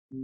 आज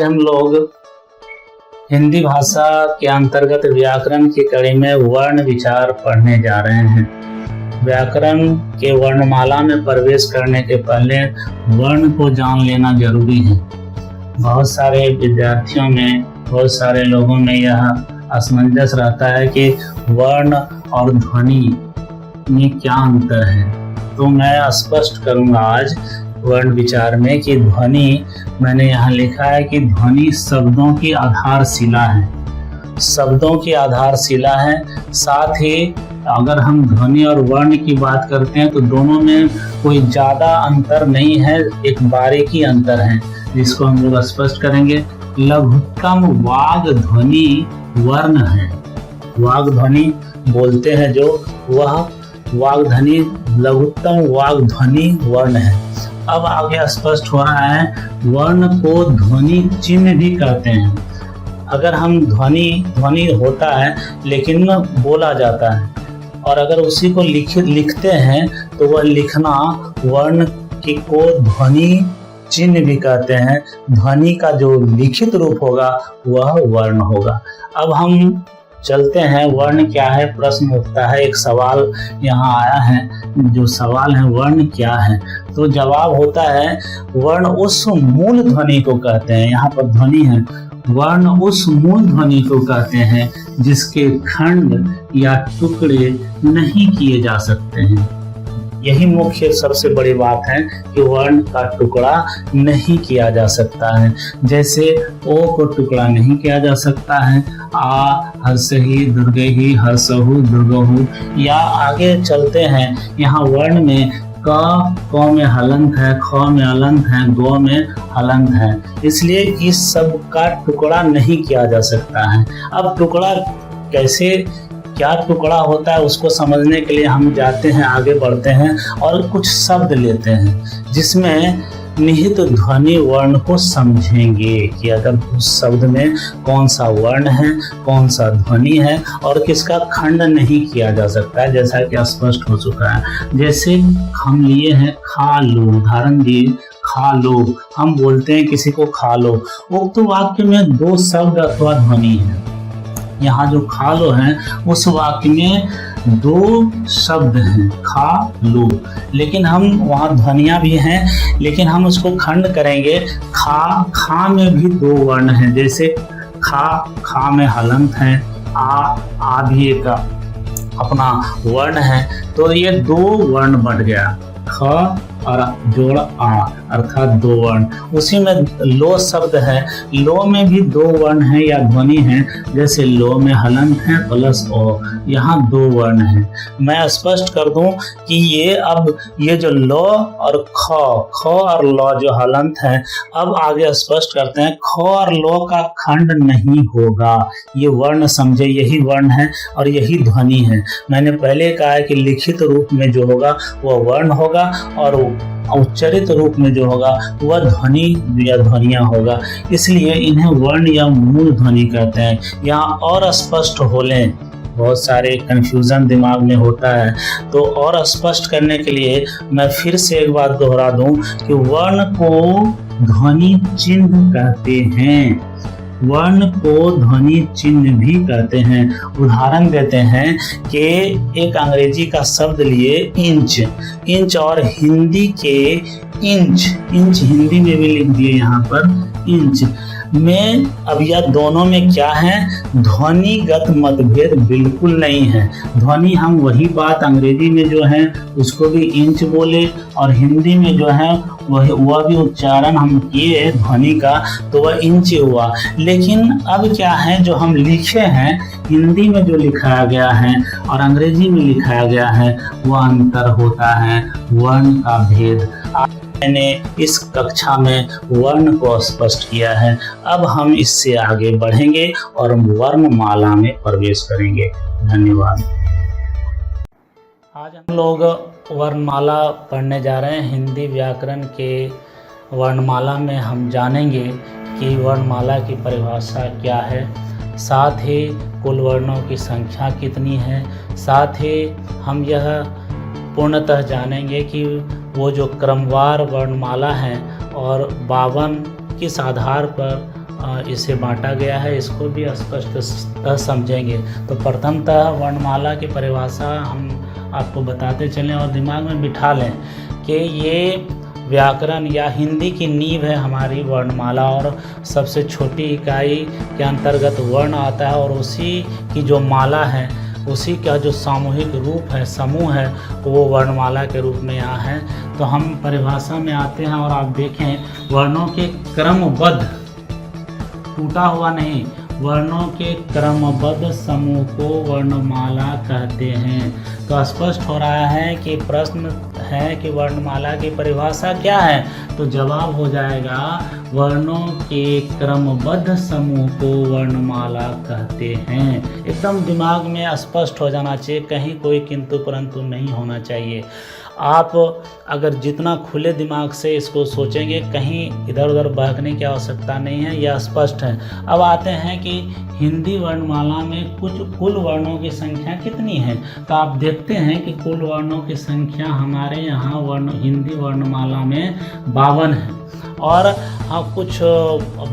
हम लोग हिंदी भाषा के अंतर्गत व्याकरण की कड़ी में वर्ण विचार पढ़ने जा रहे हैं। व्याकरण के वर्णमाला में प्रवेश करने के पहले वर्ण को जान लेना जरूरी है। बहुत सारे विद्यार्थियों में, बहुत सारे लोगों में यह असमंजस रहता है कि वर्ण और ध्वनि में क्या अंतर है। तो मैं स्पष्ट करूंगा आज वर्ण विचार में कि ध्वनि, मैंने यहाँ लिखा है कि ध्वनि शब्दों की आधारशिला है। शब्दों की आधारशिला है। साथ ही अगर हम ध्वनि और वर्ण की बात करते हैं तो दोनों में कोई ज़्यादा अंतर नहीं है, एक बारीकी अंतर है जिसको हम लोग स्पष्ट करेंगे। लघुत्तम वाग ध्वनि वर्ण है। वाग ध्वनि बोलते हैं जो, वह वाग ध्वनि, लघुत्तम वाग ध्वनि वर्ण है। अब आगे स्पष्ट हो रहा है, वर्ण को ध्वनि चिन्ह भी कहते हैं। अगर हम ध्वनि होता है लेकिन बोला जाता है, और अगर उसी को लिखते हैं तो वह लिखना, वर्ण को ध्वनि चिन्ह भी कहते हैं। ध्वनि का जो लिखित रूप होगा वह वर्ण होगा। अब हम चलते हैं, वर्ण क्या है, प्रश्न उठता है, एक सवाल यहाँ आया है। जो सवाल है वर्ण क्या है, तो जवाब होता है वर्ण उस मूल ध्वनि को कहते हैं। यहाँ पर ध्वनि है, वर्ण उस मूल ध्वनि को कहते हैं जिसके खंड या टुकड़े नहीं किए जा सकते हैं। यही मुख्य सबसे बड़ी बात है कि वर्ण का टुकड़ा नहीं किया जा सकता है। जैसे ओ को टुकड़ा नहीं किया जा सकता है, आ हर्षहि दुर्गहि हर्षहु दुर्गहु। या आगे चलते हैं, यहाँ वर्ण में क में हलंत है, ख में अलंत है, गो में हलंत है, इसलिए इस सब का टुकड़ा नहीं किया जा सकता है। अब टुकड़ा कैसे, क्या टुकड़ा होता है, उसको समझने के लिए हम जाते हैं, आगे बढ़ते हैं और कुछ शब्द लेते हैं जिसमें निहित ध्वनि वर्ण को समझेंगे कि अगर उस शब्द में कौन सा वर्ण है, कौन सा ध्वनि है और किसका खंड नहीं किया जा सकता है, जैसा कि स्पष्ट हो चुका है। जैसे हम लिए हैं खा लो, उदाहरण दिए खा लो, हम बोलते हैं किसी को खा लो। उक्त वाक्य में दो शब्द अथवा ध्वनि है। यहाँ जो खा लो है उस वाक्य में दो शब्द हैं, खा लो, लेकिन हम वहाँ ध्वनियाँ भी हैं, लेकिन हम उसको खंड करेंगे। खा में भी दो वर्ण हैं, जैसे खा में हलंत है, आ भी एक अपना वर्ण है, तो ये दो वर्ण बढ़ गया, ख और जोड़ आ, अर्थात दो वर्ण। उसी में लो शब्द है, लो में भी दो वर्ण है या ध्वनि है, जैसे लो में हलंत है प्लस ओ, यहाँ दो वर्ण है। मैं स्पष्ट कर दूं कि ये जो लो और ख और लो जो हलंत है, अब आगे स्पष्ट करते हैं, ख और लो का खंड नहीं होगा। ये वर्ण समझे, यही वर्ण है और यही ध्वनि है। मैंने पहले कहा है कि लिखित रूप में जो होगा वह वर्ण होगा और उच्चारित रूप में जो होगा वह ध्वनि या ध्वनिया होगा, इसलिए इन्हें वर्ण या मूल ध्वनि कहते हैं। यहाँ और स्पष्ट हो लें, बहुत सारे कंफ्यूजन दिमाग में होता है, तो और स्पष्ट करने के लिए मैं फिर से एक बात दोहरा दूं कि वर्ण को ध्वनि चिन्ह कहते हैं। वर्ण को ध्वनि चिन्ह भी कहते हैं। उदाहरण देते हैं कि एक अंग्रेजी का शब्द लिए इंच और हिंदी के इंच हिंदी में भी लिख दिए यहाँ पर इंच में। अब यह दोनों में क्या है, ध्वनिगत मतभेद बिल्कुल नहीं है। ध्वनि हम वही बात अंग्रेजी में जो है उसको भी इंच बोले और हिंदी में जो है वह भी उच्चारण हम किए ध्वनि का तो वह इंच हुआ। लेकिन अब क्या है, जो हम लिखे हैं हिंदी में जो लिखाया गया है और अंग्रेजी में लिखाया गया है वह अंतर होता है, वर्ण का भेद। मैंने इस कक्षा में वर्ण को स्पष्ट किया है। अब हम इससे आगे बढ़ेंगे और वर्णमाला में प्रवेश करेंगे। धन्यवाद। आज हम लोग वर्णमाला पढ़ने जा रहे हैं। हिंदी व्याकरण के वर्णमाला में हम जानेंगे कि वर्णमाला की परिभाषा क्या है, साथ ही कुल वर्णों की संख्या कितनी है, साथ ही हम यह पूर्णतः जानेंगे कि वो जो क्रमवार वर्णमाला है और 52 किस आधार पर इसे बांटा गया है, इसको भी स्पष्टतः समझेंगे। तो प्रथमतः वर्णमाला की परिभाषा हम आपको बताते चलें और दिमाग में बिठा लें कि ये व्याकरण या हिंदी की नींव है हमारी वर्णमाला, और सबसे छोटी इकाई के अंतर्गत वर्ण आता है और उसी की जो माला है, उसी का जो सामूहिक रूप है, समूह है, वो वर्णमाला के रूप में यहाँ है। तो हम परिभाषा में आते हैं और आप देखें वर्णों के क्रमबद्ध, टूटा हुआ नहीं, वर्णों के क्रमबद्ध समूह को वर्णमाला कहते हैं। तो स्पष्ट हो रहा है कि प्रश्न है कि वर्णमाला की परिभाषा क्या है, तो जवाब हो जाएगा वर्णों के क्रमबद्ध समूह को वर्णमाला कहते हैं। एकदम दिमाग में स्पष्ट हो जाना चाहिए, कहीं कोई किंतु परंतु नहीं होना चाहिए। आप अगर जितना खुले दिमाग से इसको सोचेंगे, कहीं इधर उधर बहकने की आवश्यकता नहीं है, यह स्पष्ट है। अब आते हैं कि हिंदी वर्णमाला में कुल वर्णों की संख्या कितनी है। तो आप देखते हैं कि कुल वर्णों की संख्या हमारे यहाँ हिंदी वर्णमाला में 52 है। और हाँ, कुछ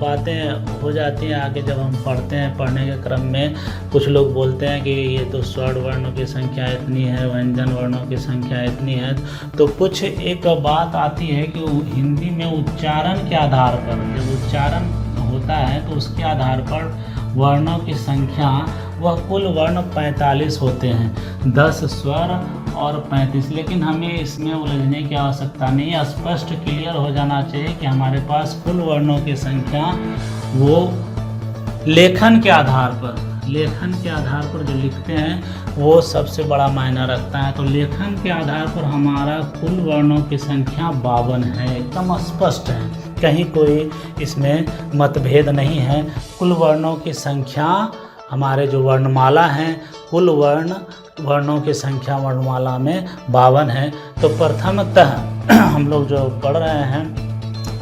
बातें हो जाती हैं आगे जब हम पढ़ते हैं, पढ़ने के क्रम में कुछ लोग बोलते हैं कि ये तो स्वर्ण वर्णों की संख्या इतनी है, व्यंजन वर्णों की संख्या इतनी है। तो कुछ एक बात आती है कि हिंदी में उच्चारण के आधार पर, जब उच्चारण होता है तो उसके आधार पर वर्णों की संख्या, वह कुल वर्ण 45 होते हैं, 10 स्वर और 35। लेकिन हमें इसमें उलझने की आवश्यकता नहीं है, स्पष्ट क्लियर हो जाना चाहिए कि हमारे पास कुल वर्णों की संख्या वो लेखन के आधार पर जो लिखते हैं वो सबसे बड़ा मायना रखता है। तो लेखन के आधार पर हमारा कुल वर्णों की संख्या 52 है, एकदम स्पष्ट है, कहीं कोई इसमें मतभेद नहीं है। कुल वर्णों की संख्या हमारे जो वर्णमाला हैं, कुल वर्णों की संख्या वर्णमाला में 52 है। तो प्रथमतः हम लोग जो पढ़ रहे हैं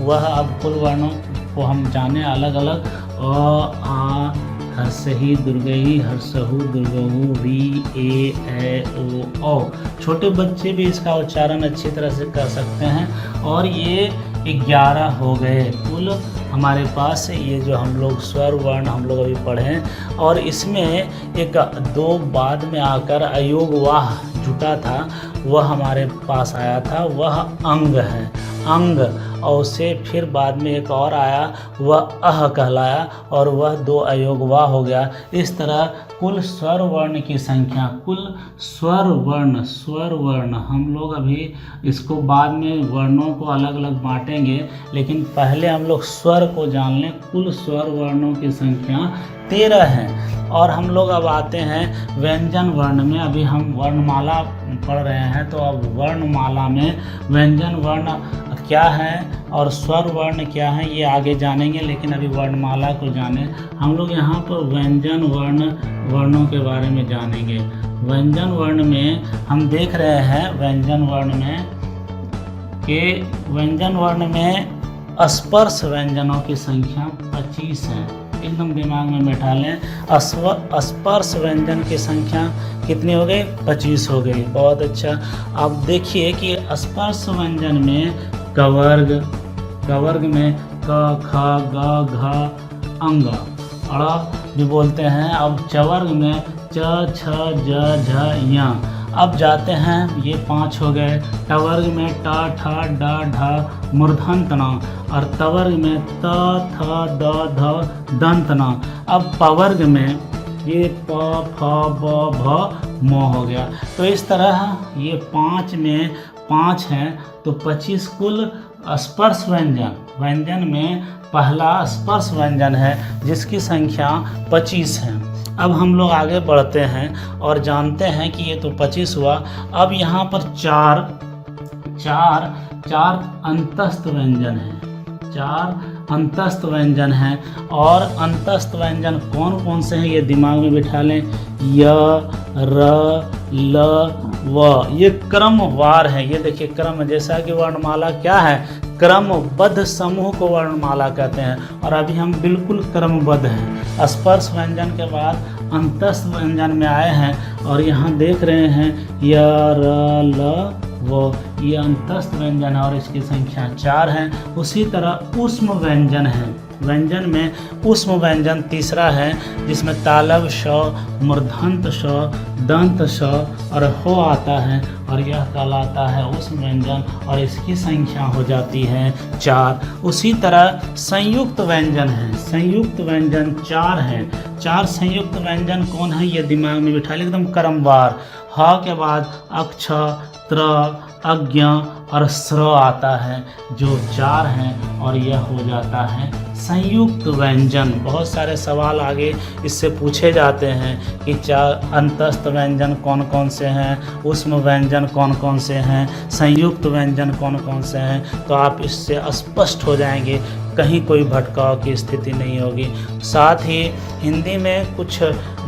वह अब कुल वर्णों को हम जाने अलग अलग। अ आ हर्षही दुर्गई, हर्षहु दुर्गहु, री ए ओ औ। छोटे बच्चे भी इसका उच्चारण अच्छी तरह से कर सकते हैं। और ये 11 हो गए कुल हमारे पास, ये जो हम लोग स्वर वर्ण हम लोग अभी पढ़े। और इसमें एक 2 बाद में आकर अयोग वाह जुटा था, वह हमारे पास आया था, वह अंग है, अंग। और उससे फिर बाद में एक और आया, वह अह कहलाया, और वह 2 अयोग वाह हो गया। इस तरह कुल स्वर वर्ण की संख्या, कुल स्वर वर्ण हम लोग अभी इसको बाद में वर्णों को अलग अलग बांटेंगे, लेकिन पहले हम लोग स्वर को जान लें। कुल स्वर वर्णों की संख्या 13 है। और हम लोग अब आते हैं व्यंजन वर्ण में। अभी हम वर्णमाला पढ़ रहे हैं, तो अब वर्णमाला में व्यंजन वर्ण क्या है और स्वर वर्ण क्या है ये आगे जानेंगे, लेकिन अभी वर्णमाला को जाने। हम लोग यहाँ पर व्यंजन वर्णों के बारे में जानेंगे। व्यंजन वर्ण में हम देख रहे हैं व्यंजन वर्ण में स्पर्श व्यंजनों की संख्या 25 है। एकदम दिमाग में बैठा लें, स्पर्श व्यंजन की संख्या कितनी हो गई? 25 हो गई। बहुत अच्छा। अब देखिए कि स्पर्श व्यंजन में कवर्ग में क ख ग घ अंग अड़ भी बोलते हैं। अब चवर्ग में च छ ज झ य। अब जाते हैं, ये 5 हो गए। टवर्ग में ट ठ ड ढ मूर्धन्य ण, और तवर्ग में त थ द ध दंत न। अब पवर्ग में ये प फ ब भ म हो गया। तो इस तरह ये 5 में 5 हैं, तो 25 कुल स्पर्श व्यंजन में पहला स्पर्श व्यंजन है जिसकी संख्या 25 है। अब हम लोग आगे बढ़ते हैं और जानते हैं कि ये तो 25 हुआ। अब यहाँ पर चार अंतस्थ व्यंजन हैं, 4 अंतस्थ व्यंजन हैं। और अंतस्थ व्यंजन कौन कौन से हैं ये दिमाग में बिठा लें। य, र, ल, व, ये क्रमवार है। ये देखिए क्रम, जैसा कि वर्णमाला क्या है, क्रमबद्ध समूह को वर्णमाला कहते हैं। और अभी हम बिल्कुल क्रमबद्ध हैं। स्पर्श व्यंजन के बाद अंतस्थ व्यंजन में आए हैं और यहाँ देख रहे हैं य, र, ल, वो, ये अंतस्थ व्यंजन है और इसकी संख्या 4 है। उसी तरह ऊष्म व्यंजन है। व्यंजन में ऊष्म व्यंजन तीसरा है, जिसमें तालव्य श, मूर्धन्य श, दंत श और हो आता है और यह कहलाता है ऊष्म व्यंजन और इसकी संख्या हो जाती है 4। उसी तरह संयुक्त व्यंजन है। संयुक्त व्यंजन 4 है। 4 संयुक्त व्यंजन कौन है, ये दिमाग में बिठा लें एकदम क्रमवार। ह के बाद अक्ष, त्र, अज्ञ और स्र आता है, जो 4 हैं और यह हो जाता है संयुक्त व्यंजन। बहुत सारे सवाल आगे इससे पूछे जाते हैं कि 4 अंतस्थ व्यंजन कौन कौन से हैं, ऊष्म व्यंजन कौन कौन से हैं, संयुक्त व्यंजन कौन कौन से हैं। तो आप इससे स्पष्ट हो जाएंगे, कहीं कोई भटकाव की स्थिति नहीं होगी। साथ ही हिंदी में कुछ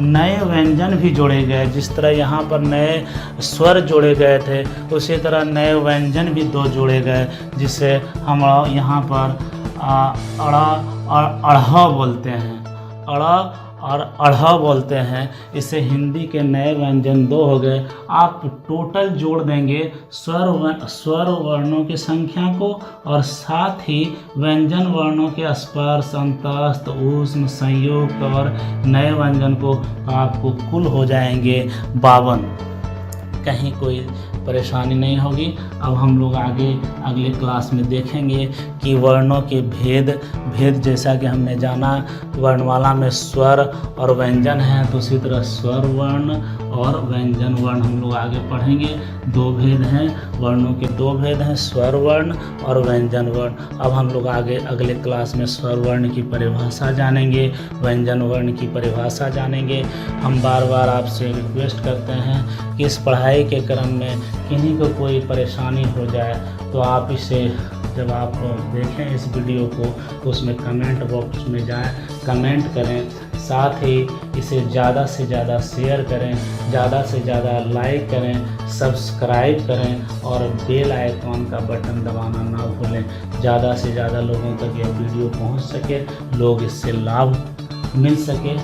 नए व्यंजन भी जोड़े गए। जिस तरह यहाँ पर नए स्वर जोड़े गए थे, उसी तरह नए व्यंजन भी 2 जोड़े गए, जिसे हम यहाँ पर अड़ा और अढ़ा बोलते हैं। अड़ा और अढ़ा बोलते हैं। इससे हिंदी के नए व्यंजन 2 हो गए। आप टोटल जोड़ देंगे स्वर वर्णों की संख्या को और साथ ही व्यंजन वर्णों के स्पर्श, अंतस्थ, ऊष्म, संयुक्त और नए व्यंजन को, आपको कुल हो जाएंगे 52। कहीं कोई परेशानी नहीं होगी। अब हम लोग आगे अगले क्लास में देखेंगे कि वर्णों के भेद जैसा कि हमने जाना, वर्णमाला में स्वर और व्यंजन है, तो उसी तरह स्वर वर्ण और व्यंजन वर्ण हम लोग आगे पढ़ेंगे। 2 भेद हैं, वर्णों के 2 भेद हैं, स्वर वर्ण और व्यंजन वर्ण। अब हम लोग आगे अगले क्लास में स्वर वर्ण की परिभाषा जानेंगे, व्यंजन वर्ण की परिभाषा जानेंगे। हम बार बार आपसे रिक्वेस्ट करते हैं कि इस पढ़ाई के क्रम में किन्हीं को कोई परेशानी हो जाए तो आप इसे, जब आप देखें इस वीडियो को, तो उसमें कमेंट बॉक्स में जाएं, कमेंट करें। साथ ही इसे ज़्यादा से ज़्यादा शेयर करें, ज़्यादा से ज़्यादा लाइक करें, सब्सक्राइब करें और बेल आइकॉन का बटन दबाना ना भूलें। ज़्यादा से ज़्यादा लोगों तक यह वीडियो पहुंच सके, लोग इससे लाभ मिल सके।